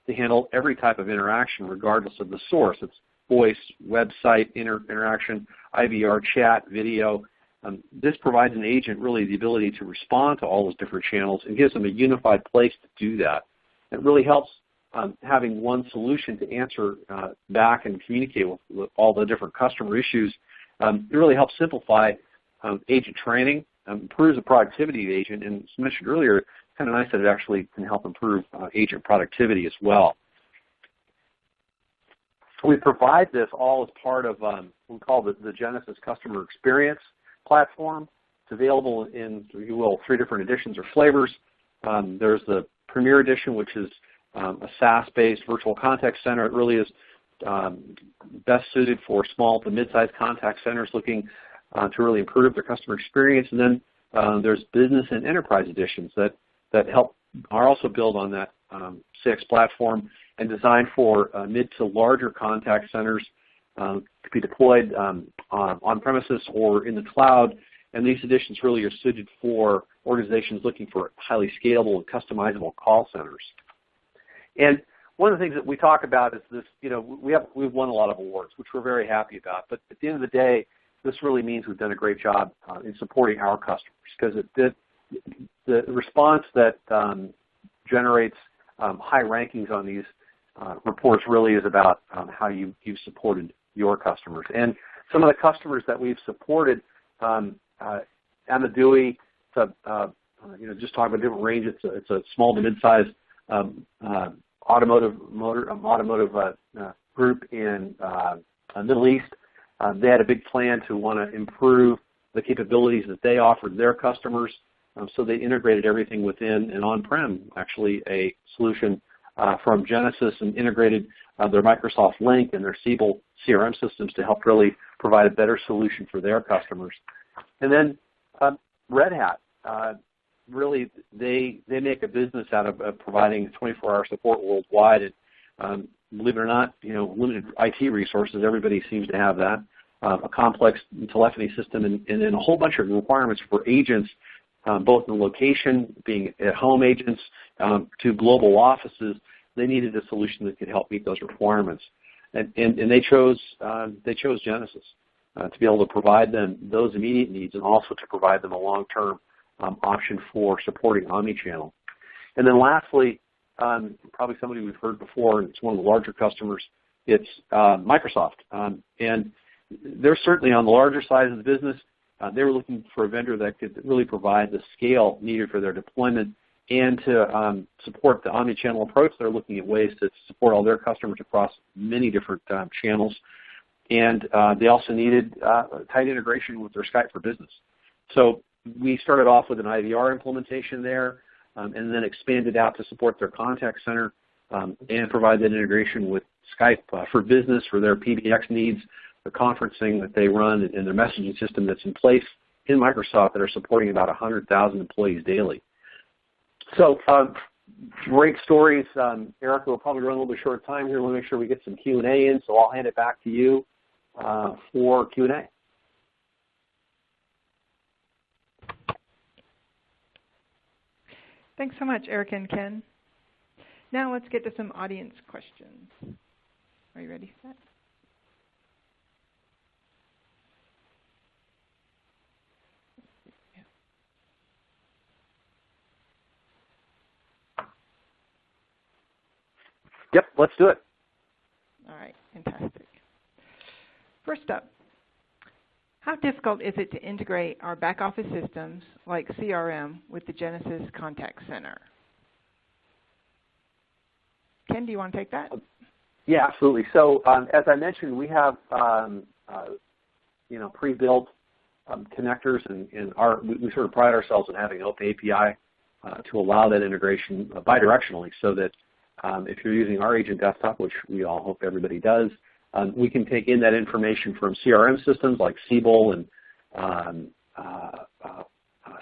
to handle every type of interaction regardless of the source. It's voice, website, interaction, IVR, chat, video. This provides an agent really the ability to respond to all those different channels and gives them a unified place to do that. It really helps having one solution to answer back and communicate with all the different customer issues. It really helps simplify agent training, improves the productivity of the agent, and as mentioned earlier, it's kind of nice that it actually can help improve agent productivity as well. We provide this all as part of what we call the Genesys Customer Experience platform. It's available in, if you will, 3 different editions or flavors. There's the Premier Edition, which is a SaaS-based virtual contact center. It really is best suited for small to mid-sized contact centers looking to really improve their customer experience. And then there's Business and Enterprise Editions that are also built on that CX platform and designed for mid to larger contact centers to be deployed on premises or in the cloud. And these editions really are suited for organizations looking for highly scalable and customizable call centers. And one of the things that we talk about is this, we've won a lot of awards, which we're very happy about. But at the end of the day, this really means we've done a great job in supporting our customers, because the response that generates high rankings on these reports really is about how you've supported your customers. And some of the customers that we've supported, Amadui, just talking about a different range. It's a small to mid-sized automotive group in the Middle East. They had a big plan to want to improve the capabilities that they offered their customers, so they integrated everything within an on-prem, actually, a solution from Genesys, and integrated their Microsoft Link and their Siebel CRM systems to help really provide a better solution for their customers. And then Red Hat, really, they make a business out of providing 24-hour support worldwide. And believe it or not, limited IT resources, everybody seems to have that. A complex telephony system, and then a whole bunch of requirements for agents, both in location, being at-home agents, to global offices. They needed a solution that could help meet those requirements, and they chose Genesys to be able to provide them those immediate needs, and also to provide them a long-term option for supporting Omni-channel. And then lastly, probably somebody we've heard before, and it's one of the larger customers. It's Microsoft, and they're certainly on the larger side of the business. They were looking for a vendor that could really provide the scale needed for their deployment, and to support the omni-channel approach. They're looking at ways to support all their customers across many different channels. And they also needed tight integration with their Skype for Business. So we started off with an IVR implementation there, and then expanded out to support their contact center, and provide that integration with Skype for Business for their PBX needs, the conferencing that they run, and their messaging system that's in place in Microsoft that are supporting about 100,000 employees daily. So great stories. Erica will probably run a little bit short of time here. We'll make sure we get some Q&A in, so I'll hand it back to you for Q&A. Thanks so much, Eric and Ken. Now let's get to some audience questions. Are you ready for that? Yep, let's do it. All right, fantastic. First up, how difficult is it to integrate our back office systems like CRM with the Genesys Contact Center? Ken, do you want to take that? Yeah, absolutely. So as I mentioned, we have pre-built connectors, and we sort of pride ourselves in having an open API to allow that integration bidirectionally, so that if you're using our agent desktop, which we all hope everybody does, we can take in that information from CRM systems like Siebel and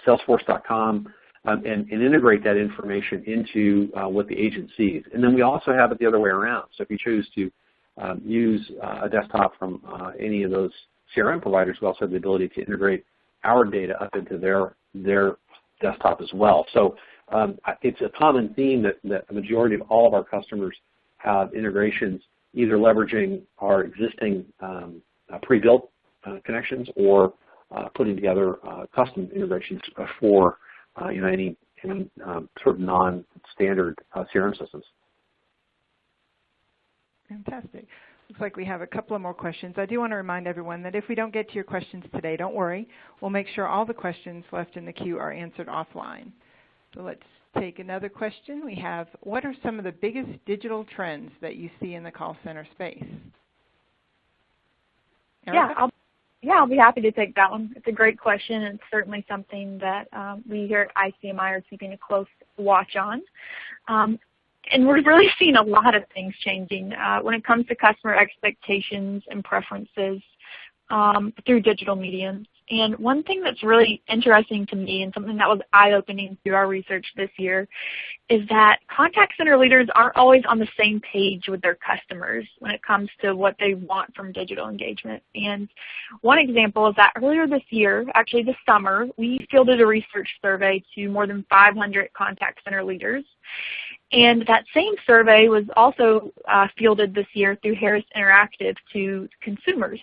Salesforce.com and integrate that information into what the agent sees. And then we also have it the other way around. So if you choose to use a desktop from any of those CRM providers, we also have the ability to integrate our data up into their desktop as well. So it's a common theme that the majority of all of our customers have integrations, either leveraging our existing pre-built connections or putting together custom integrations for any sort of non-standard CRM systems. Fantastic. Looks like we have a couple of more questions. I do want to remind everyone that if we don't get to your questions today, don't worry. We'll make sure all the questions left in the queue are answered offline. So let's take another question. We have, what are some of the biggest digital trends that you see in the call center space? Erica? I'll be happy to take that one. It's a great question, and it's certainly something that we here at ICMI are keeping a close watch on. And we're really seeing a lot of things changing when it comes to customer expectations and preferences through digital mediums. And one thing that's really interesting to me, and something that was eye-opening through our research this year, is that contact center leaders aren't always on the same page with their customers when it comes to what they want from digital engagement. And one example is that earlier this year, actually this summer, we fielded a research survey to more than 500 contact center leaders. And that same survey was also fielded this year through Harris Interactive to consumers.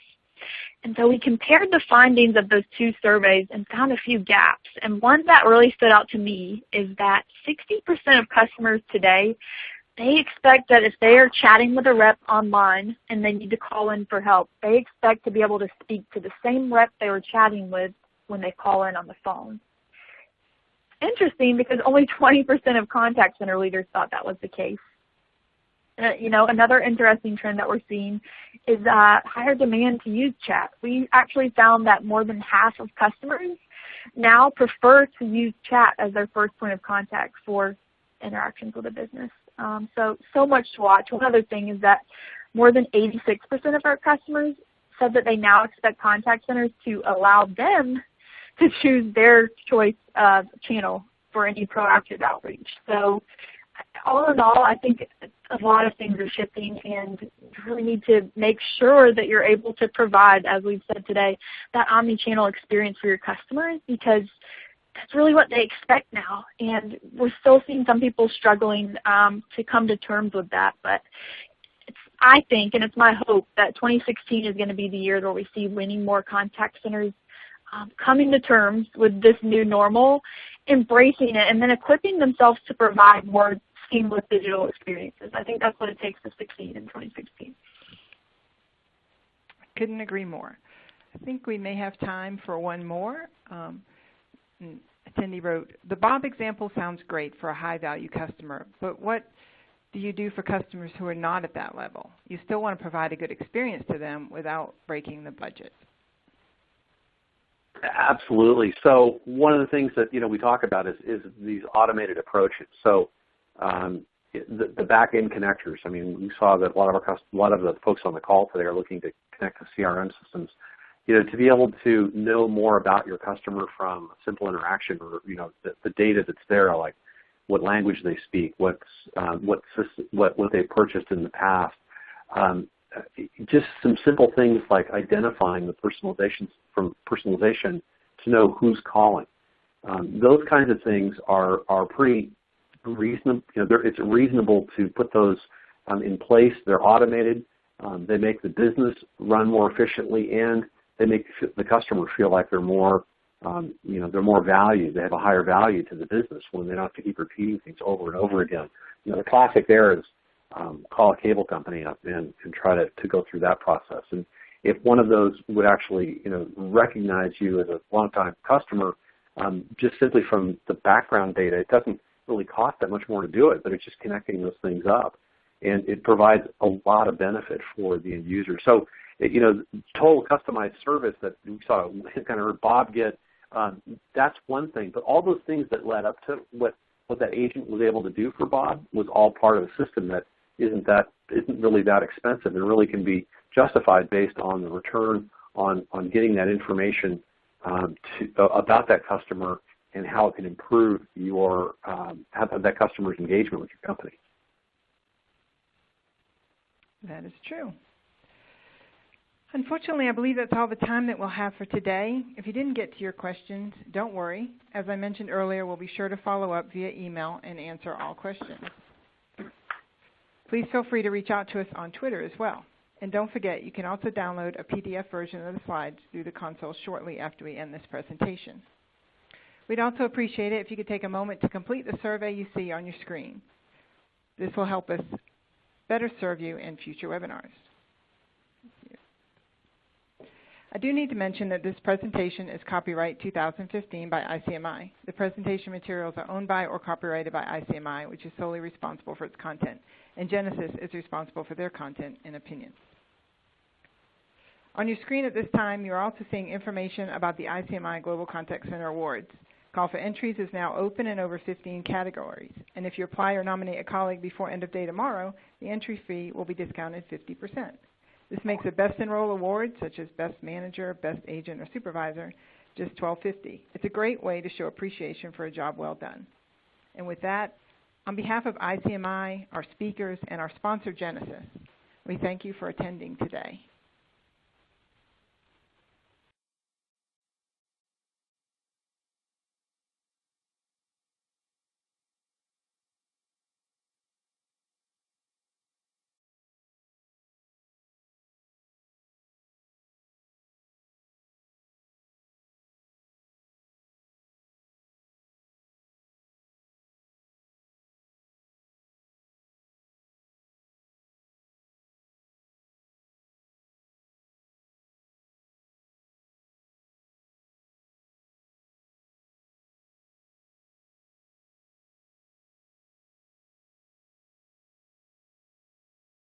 And so we compared the findings of those two surveys and found a few gaps. And one that really stood out to me is that 60% of customers today, they expect that if they are chatting with a rep online and they need to call in for help, they expect to be able to speak to the same rep they were chatting with when they call in on the phone. Interesting, because only 20% of contact center leaders thought that was the case. Another interesting trend that we're seeing is higher demand to use chat. We actually found that more than half of customers now prefer to use chat as their first point of contact for interactions with a business. So much to watch. One other thing is that more than 86% of our customers said that they now expect contact centers to allow them to choose their choice of channel for any proactive outreach. So all in all, I think a lot of things are shifting, and you really need to make sure that you're able to provide, as we've said today, that omni-channel experience for your customers, because that's really what they expect now. And we're still seeing some people struggling to come to terms with that. But I think, and it's my hope, that 2016 is going to be the year where we see winning more contact centers coming to terms with this new normal, embracing it, and then equipping themselves to provide more seamless digital experiences. I think that's what it takes to succeed in 2016. Couldn't agree more. I think we may have time for one more. Attendee wrote, the Bob example sounds great for a high-value customer, but what do you do for customers who are not at that level? You still want to provide a good experience to them without breaking the budget. Absolutely. So one of the things that we talk about is these automated approaches. So the back-end connectors. I mean, we saw that a lot of the folks on the call today are looking to connect to CRM systems. To be able to know more about your customer from a simple interaction, or the data that's there, like what language they speak, what they purchased in the past. Just some simple things like identifying the personalization to know who's calling. Those kinds of things are pretty reasonable. It's reasonable to put those in place. They're automated. They make the business run more efficiently, and they make the customer feel like they're more valued. They have a higher value to the business when they don't have to keep repeating things over and over again. The classic there is call a cable company up and try to go through that process. And if one of those would actually recognize you as a longtime customer, just simply from the background data, it doesn't really cost that much more to do it, but it's just connecting those things up. And it provides a lot of benefit for the end user. So total customized service that we saw kind of heard Bob get, that's one thing. But all those things that led up to what that agent was able to do for Bob was all part of a system that isn't really that expensive and really can be justified based on the return on getting that information about that customer and how it can improve that customer's engagement with your company. That is true. Unfortunately, I believe that's all the time that we'll have for today. If you didn't get to your questions, don't worry. As I mentioned earlier, we'll be sure to follow up via email and answer all questions. Please feel free to reach out to us on Twitter as well. And don't forget, you can also download a PDF version of the slides through the console shortly after we end this presentation. We'd also appreciate it if you could take a moment to complete the survey you see on your screen. This will help us better serve you in future webinars. I do need to mention that this presentation is copyright 2015 by ICMI. The presentation materials are owned by or copyrighted by ICMI, which is solely responsible for its content, and Genesys is responsible for their content and opinions. On your screen at this time, you're also seeing information about the ICMI Global Contact Center Awards. Call for entries is now open in over 15 categories, and if you apply or nominate a colleague before end of day tomorrow, the entry fee will be discounted 50%. This makes a Best Enroll award, such as Best Manager, Best Agent, or Supervisor, just $12.50. It's a great way to show appreciation for a job well done. And with that, on behalf of ICMI, our speakers, and our sponsor, Genesys, we thank you for attending today.